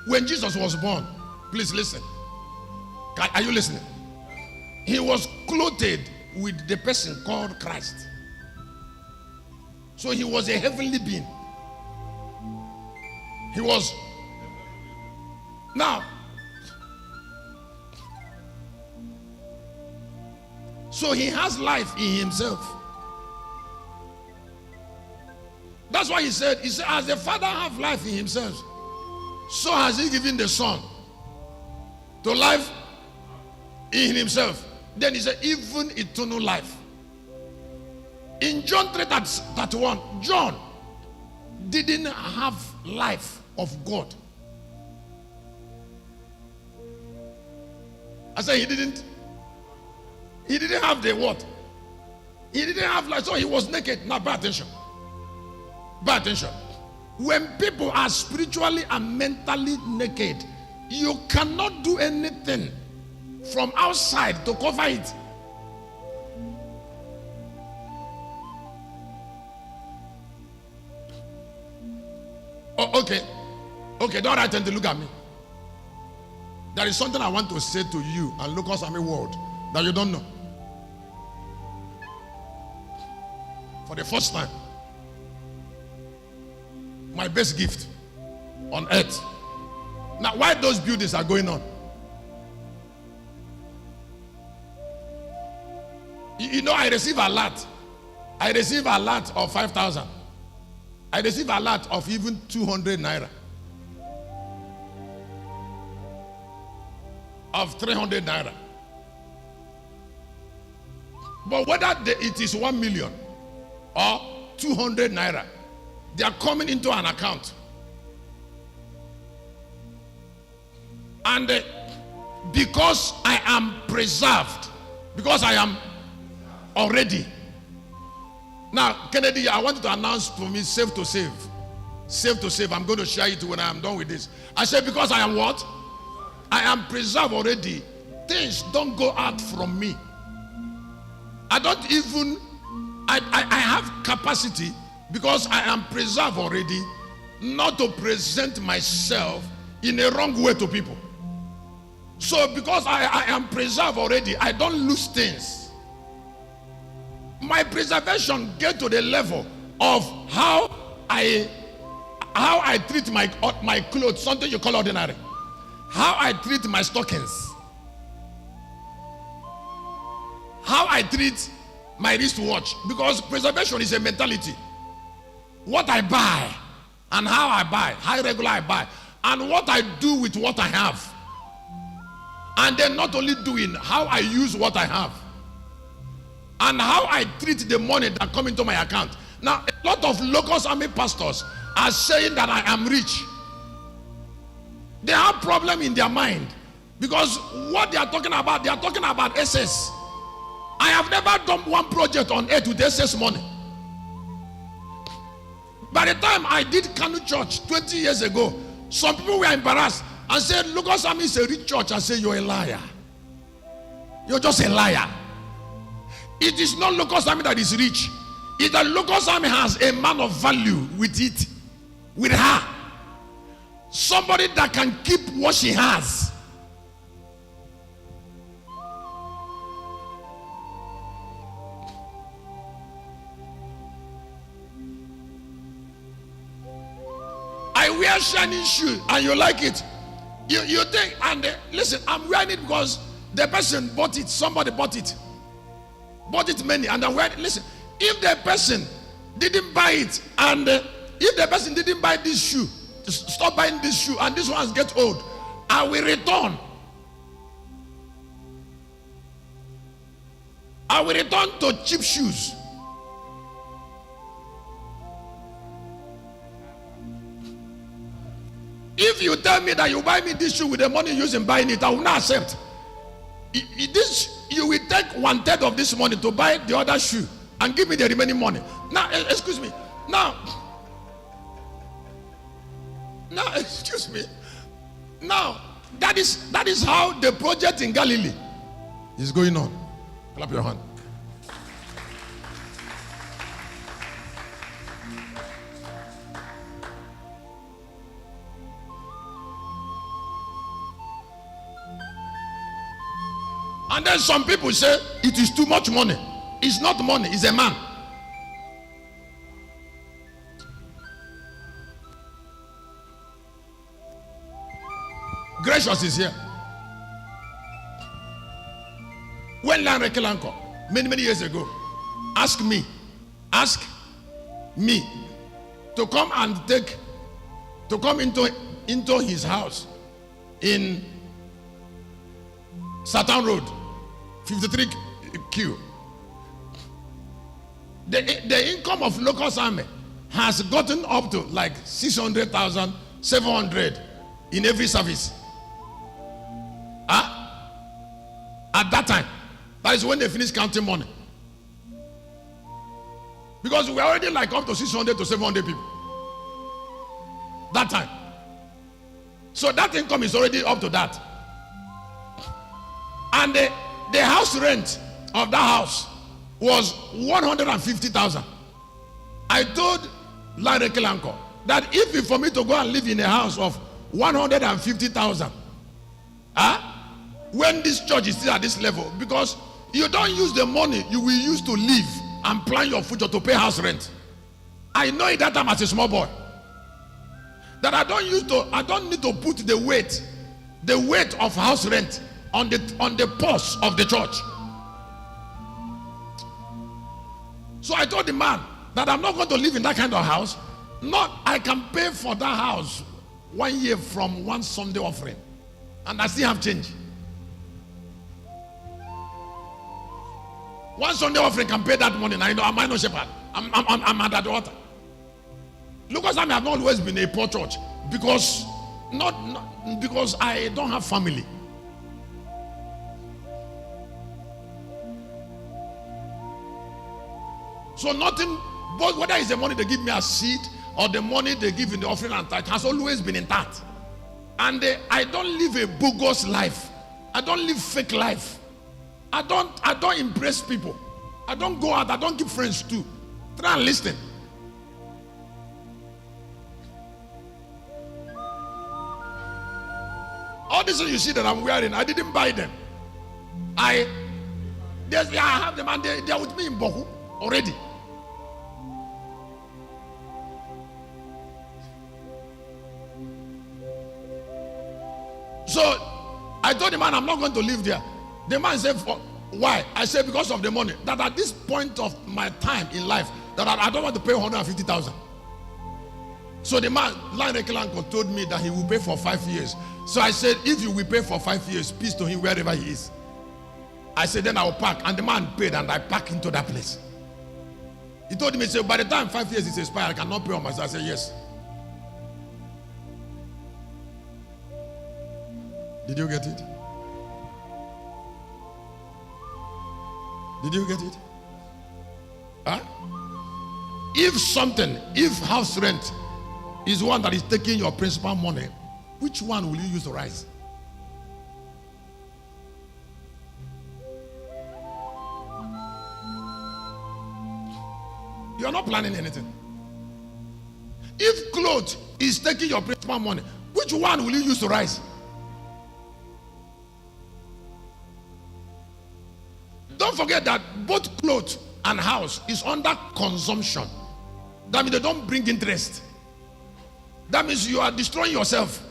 when Jesus was born, please listen. Are you listening? He was clothed with the person called Christ. So he was a heavenly being. He was. Now, so he has life in himself. That's why he said, as the Father have life in himself, so has he given the Son to life in himself. Then he said, even eternal life. In John 3:31, John didn't have life of God. I said he didn't have the what? He didn't have life, so he was naked. Now pay attention. Pay attention. When people are spiritually and mentally naked, you cannot do anything from outside to cover it. Oh, okay, don't attempt to look at me. There is something I want to say to you and Lucas Army world that you don't know. For the first time, my best gift on earth. Now, why those buildings are going on? You know, I receive a lot. I receive a lot of 5,000. I receive a lot of even 200 naira. Of 300 naira. But whether it is 1 million or 200 naira, they are coming into an account. And because I am preserved, because I am already. Now, Kennedy, I want you to announce to me, save to save. Save to save. I'm going to share it when I am done with this. I said, because I am what? I am preserved already. Things don't go out from me. I don't even, I have capacity because I am preserved already not to present myself in a wrong way to people. So because I am preserved already, I don't lose things. My preservation get to the level of how I treat my clothes, something you call ordinary. How I treat my stockings. How I treat my wristwatch. Because preservation is a mentality. What I buy and how I buy, how regular I buy, and what I do with what I have. And then not only doing, how I use what I have. And how I treat the money that come into my account. Now, a lot of Locust Army pastors are saying that I am rich. They have problem in their mind. Because what they are talking about SS. I have never done one project on earth with SS money. By the time I did Kanu Church 20 years ago, some people were embarrassed and said, Locust Army is a rich church. I say, you're a liar. You're just a liar. It is not Locust Army that is rich. It's that Locust Army has a man of value with it, with her. Somebody that can keep what she has. I wear shiny shoes and you like it. You think, and listen, I'm wearing it because the person bought it, somebody bought it. Bought it many, and I'm wearing it. Listen, if the person didn't buy it, and if the person didn't buy this shoe, stop buying this shoe, and this one gets old, I will return. I will return to cheap shoes. If you tell me that you buy me this shoe with the money you use in buying it, I will not accept. You will take 1/3 of this money to buy the other shoe and give me the remaining money. Now, excuse me. Now, excuse me. Now, that is how the project in Galilee is going on. Clap your hand. And then some people say it is too much money. It's not money, it's a man. Gracious is here. When Lanre Kelanko, many years ago, asked me to come and come into his house in Satan Road, 53Q. The income of local army has gotten up to like 600,000, 700 in every service. At that time, that is when they finished counting money. Because we were already like up to 600 to 700 people. That time. So that income is already up to that. And the house rent of that house was 150,000. I told Lanre Kelanko that if it's for me to go and live in a house of 150,000, when this church is still at this level, because you don't use the money you will use to live and plan your future to pay house rent. I know it that time as a small boy that I don't need to put the weight of house rent on the purse of the church. So I told the man that I'm not going to live in that kind of house. Not I can pay for that house 1 year from one Sunday offering, and I still have change. One Sunday offering can pay that money. Now you know I'm no shepherd. I'm at that water. Lucas, I have not always been a poor church because not because I don't have family. So nothing, but whether it's the money they give me as seed or the money they give in the offering and tithe has always been intact. And I don't live a bogus life. I don't live fake life. I don't impress people. I don't go out. I don't keep friends too. Try and listen. All these things you see that I'm wearing, I didn't buy them. I have them and they are with me in Boku already. So I told the man I'm not going to live there. The man said, why? I said, because of the money. That at this point of my time in life, that I don't want to pay 150,000. So the man, Lanre Kelanko, told me that he will pay for 5 years. So I said, if you will pay for 5 years, peace to him wherever he is. I said, then I will pack. And the man paid and I packed into that place. He told me, he said, by the time 5 years is expired, I cannot pay on myself. I said, yes. Did you get it? Did you get it? Huh? If house rent is one that is taking your principal money, which one will you use to rise? You are not planning anything. If clothes is taking your principal money, which one will you use to rise? Don't forget that both clothes and house is under consumption. That means they don't bring interest. That means you are destroying yourself.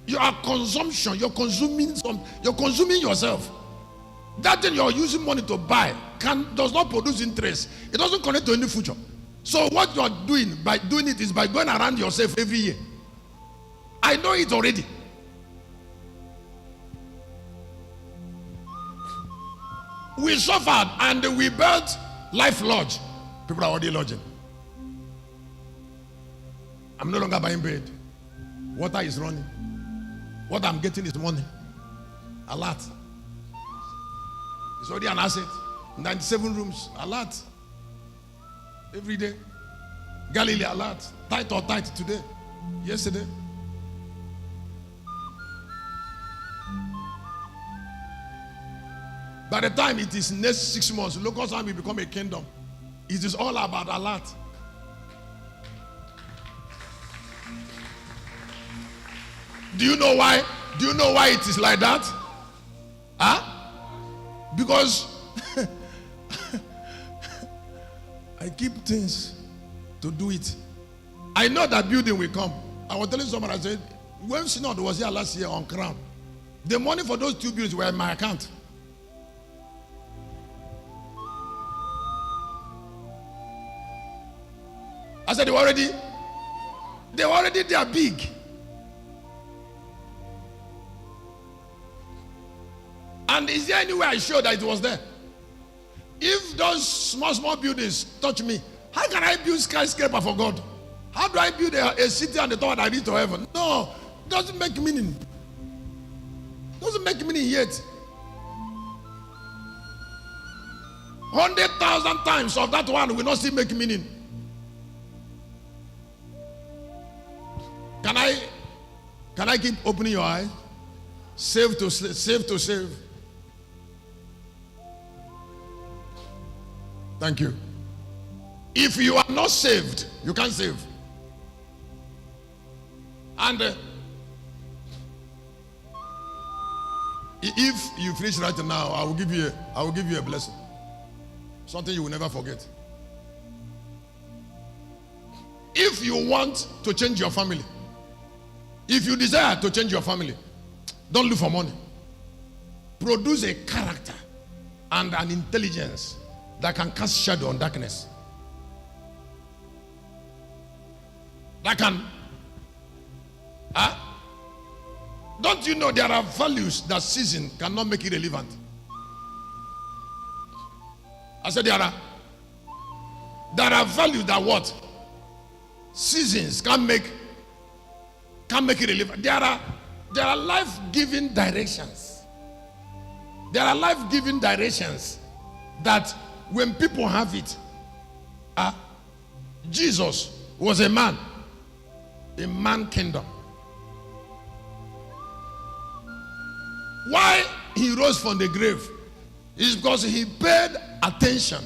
You are consumption. You're consuming You're consuming yourself. That thing you're using money to buy does not produce interest. It doesn't connect to any future. So what you are doing by doing it is by going around yourself every year. I know it already. We suffered and we built Life Lodge. People are already lodging. I'm no longer buying bed. Water is running. What I'm getting is money. A lot. It's already an asset. 97 rooms. A lot. Every day. Galilee, a lot. Tight or tight today. Yesterday. By the time it is next 6 months, local time will become a kingdom. It is all about a lot. Do you know why? Do you know why it is like that? Huh? Because I keep things to do it. I know that building will come. I was telling someone, I said, when Synod was here last year on Crown, the money for those 2 buildings were in my account. I said, they were already there big. And is there any way I show that it was there? If those small buildings touch me, how can I build skyscraper for God? How do I build a city on the top that I reach to heaven? No, it doesn't make meaning. Doesn't make meaning yet. 100,000 times of that one will not still make meaning. Can I keep opening your eyes? Save to save. Thank you. If you are not saved, you can't save. And if you finish right now, I will give you a blessing. Something you will never forget. If you want to change your family, if you desire to change your family, don't look for money. Produce a character and an intelligence that can cast shadow on darkness. That can. Don't you know there are values that season cannot make irrelevant? I said there are values that what? Seasons can make irrelevant. There are life-giving directions. There are life-giving directions that when people have it, Jesus was a man kingdom. Why he rose from the grave is because he paid attention